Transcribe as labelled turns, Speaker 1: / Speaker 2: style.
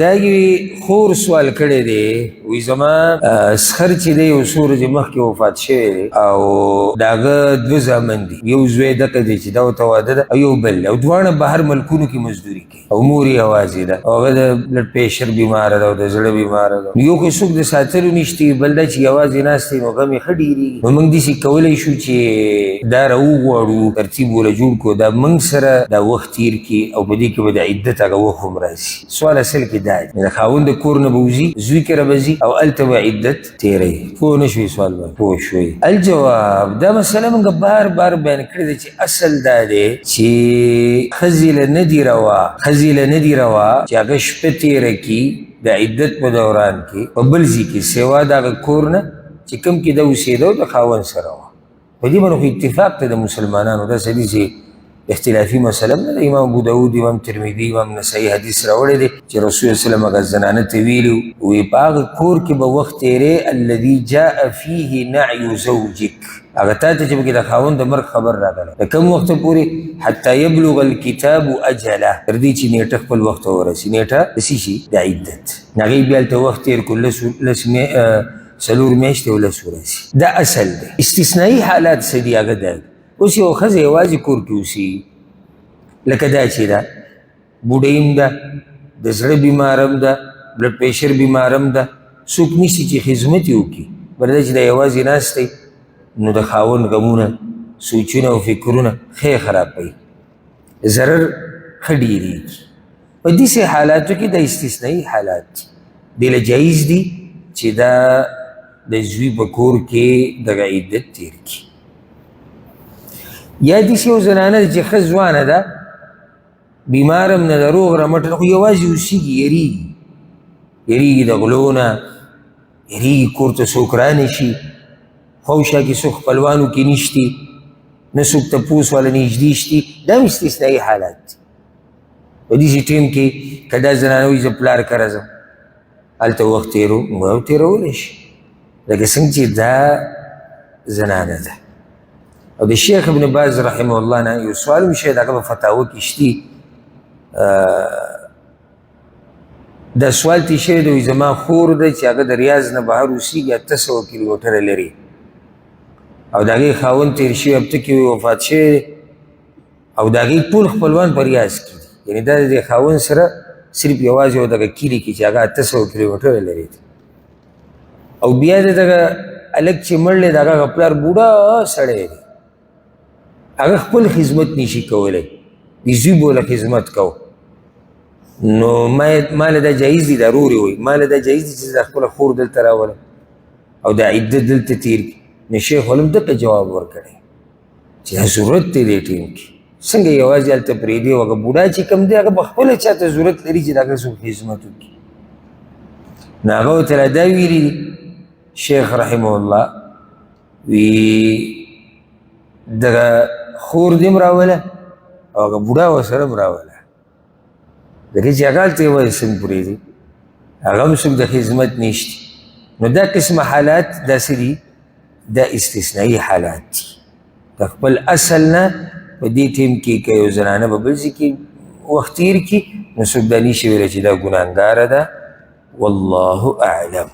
Speaker 1: داږي خور سوال کړی دی وایي زما سخر چې دی یو څو ورځې مخکې وفات شوی او د هغه دوه زامن دي یو زوی دغه دی چې دا ورته واده ده او یو بل او دواړه بهر ملکونو کې مزدوري کوي او مور یې یوازې ده او هغه د بلډ پریشر بیماره ده او د زړه بیماره ده. یو خو څوک د ساتلو نشته بل دا چې یوازې ناست دی نو غم یې ښه ډېرېږي نو موږ داسې کولی شو چې دا راوغواړو ترتیب وله جوړ کړو دا موږ سره دا وخت تېر کړي او په دې کې به د عدت هغه وخت هم راشي. سوال اصل کې د خاوند د کور نه به وځي زوی کې رابځي او هلته به عدت تېروي. پوه نه شوي سوال باندې پوه شوي. الجواب دا مسله موږ بار بار بیان کړې ده چې اصل دا دی چې ښځې له نه دي روا چې هغه شپه تېره کړي د عدت په دوران کې په بل ځای کې سوا د هغه کور نه چې کوم کې ده اوسېده د خاوند سره وه. په دې باندې خو اتفاق ته د مسلمانانو دا سړي چې اختلافي مسله نه ده. امام ابو داود امام ترمذي امام نسائی حدیث راوړی دی چې رسول صلی الله علیه وسلم هغه زنانه ته ویلي وایي په هغه کور کې به وخت تېرې الذي جاء فيه نعي زوجک هغه تا ته چې پکې د خاوند د مرګ خبر راغلی د کوم وخته پورې حتی یبلغ الکتاب اجله تر دې چې نیټه خپل وخت ته ورسي نیټه د څه شي د عدت هغې بیا هلته وخت تېر کړو څلور میاشتې او لس ورځې. دا اصل دی. استثنایي حالات څه دي هغه دا اوس یو ښځه یوازې کور کې اوسي لکه دا چې ده بوډۍ هم ده د زړه بیماره هم ده بلډ پریشر بیماره هم ده څوک نشته چې خدمت یې وکړي بل دا چې دا یوازې ناست دی نو د خاوند غمونه سوچونه او فکرونه ښه خرابوي ضرر ښه ډېرېږي. په داسې حالاتو کې د استثنایي حالات دي دې له جایز دي چې دا د زوی په کور کې دغه عدت تېر کړي. یا داسې یو زنانه ده چې ښه ځوانه ده بیمار هم نه ده روغ رمټ ده خو یوازې اوسېږي یریږي د غلو نه یریږي کور ته څوک رانشي خوشا کې څوک خپلوانو کې نشتي نه څوک تپوس والا نږدې شتي دا هم استثنایي حالات دي. په داسې ټیم کې که دا زنانه وایي زه پلار کره ځم هلته وخت تېرولی شي لکه څنګه چې دا زنانه ده. او د شیخ ابن باز رحمه الله نه یو سوال هم شاید هغه په فتاوه کې شتي دا سوال تېر شوی دی وایي زما خور ده چې هغه د ریاض نه بهر اوسېږي 800 کیلومتره لرې او د هغې خاوند تېر شوي هفته کې وفات شوی دی او د هغې ټول خپلوان په ریاض کې دي یعنې دا د دې خاوند سره صرف یوازې یو دغه کلي کې چې هغه 800 کیلومتره لرې دی او بیا د دغه هلک چې مړ دی د هغه پلار بوډا سړی دی هغه خپل خدمت نشي کولی د زوی به له خدمت کو نو ماله دا جایز دي دا رورې وایي ماله دا جایز دي چې دا خپله خور دلته راولم او دا عدت دلته تېر کړي نو شیخ ولم دغه جواب ورکړی چې دا ضرورت دی دې ټیم کې څنګه یوازې هلته پرېږدي او هغه بوډا چې کوم دی هغه په خپله چاته ضرورت لري چې د هغه څوک خدمت وکړي نو هغه ورته را دا ویلي دي شیخ رحمه الله وی دغه خور دې هم راوله او هغه بوډا ورسره هم راوله ځکه چې هغه هلته یوازې څنګه پرېږدي هغه هم څوک د خدمت نشته نو دا قسمه حالات داسې دي دا استثنایي حالات دي د خپل اصل نه په دې ټیم کې که یو زنانه په بل ځای کې وخت تېر کړي نو څوک دا نشي ویلی چې دا ګناهګاره ده والله اعلم.